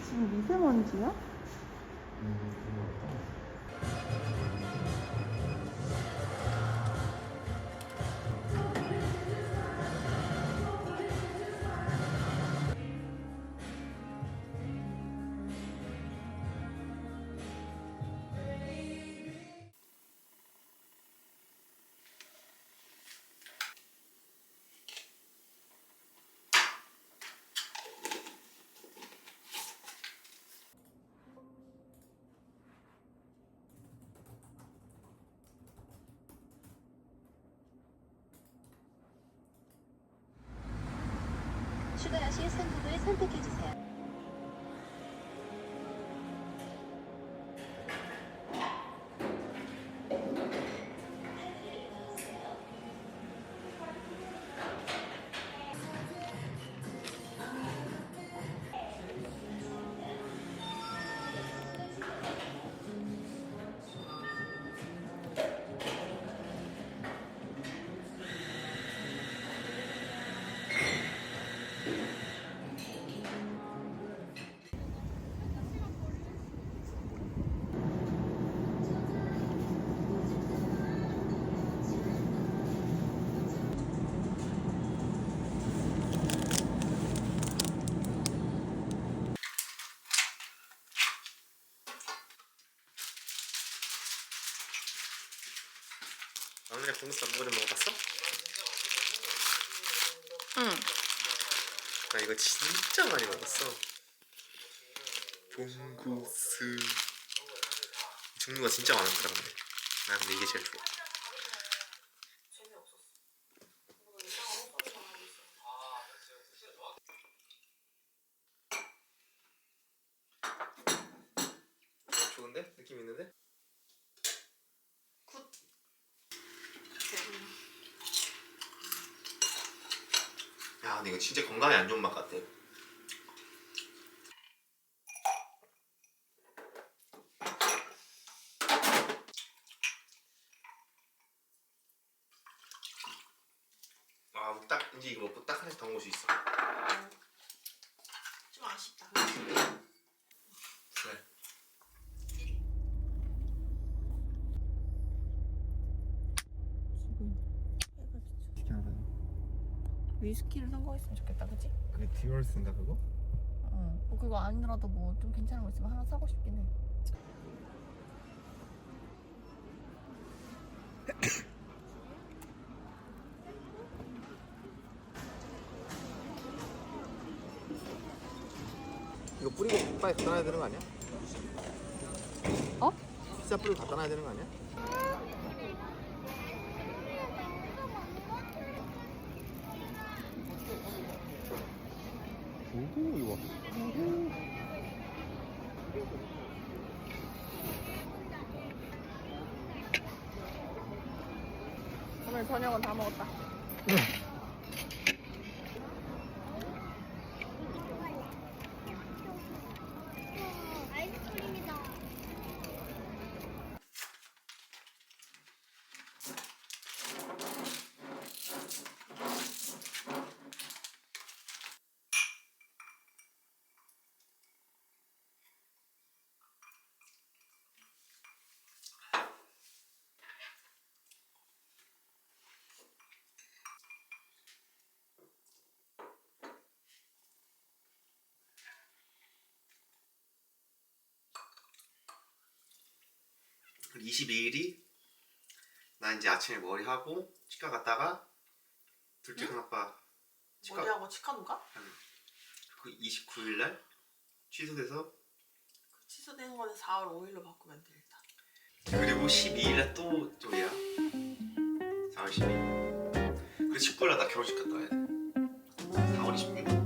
지금 미세먼지야? 추가하실 상품을 선택해주세요. 오늘의 봉수 안무를 먹어봤어? 응. 나 이거 진짜 많이 먹었어. 봉구스 종류가 진짜 많았더라. 근데 나 근데 이게 제일 좋아. 좋은데? 느낌 있는데? 야 근데 이거 진짜 건강에 안 좋은 맛 같아. 아, 뭐 딱 이제 이거 먹고 딱 하나씩 더 먹을 수 있어. 좀 아쉽다. 그래. 위스키를 산 거 있으면 좋겠다, 그치? 그게 디얼스인가 그거? 그거 아니더라도 뭐 좀 괜찮은 거 있으면 하나 사고 싶긴 해. 이거 뿌리고 빨리 갖다 놔야 되는 거 아니야? 어? 피자 뿌리고 갖다 놔야 되는 거 아니야? 오호 이거 오늘 저녁은 다 먹었다. 아이스크림이다. 그 22일이 나 이제 아침에 머리하고 치과 갔다가 둘째 큰 아빠 치과 머리하고 치과도 가? 그 29일날 취소돼서 취소된 거는 4월 5일로 바꾸면 돼, 일단. 그리고 12일날 또 쪽이야 4월 12일 그리고 19일날 나 결혼식 갔다 와야 돼 4월 26일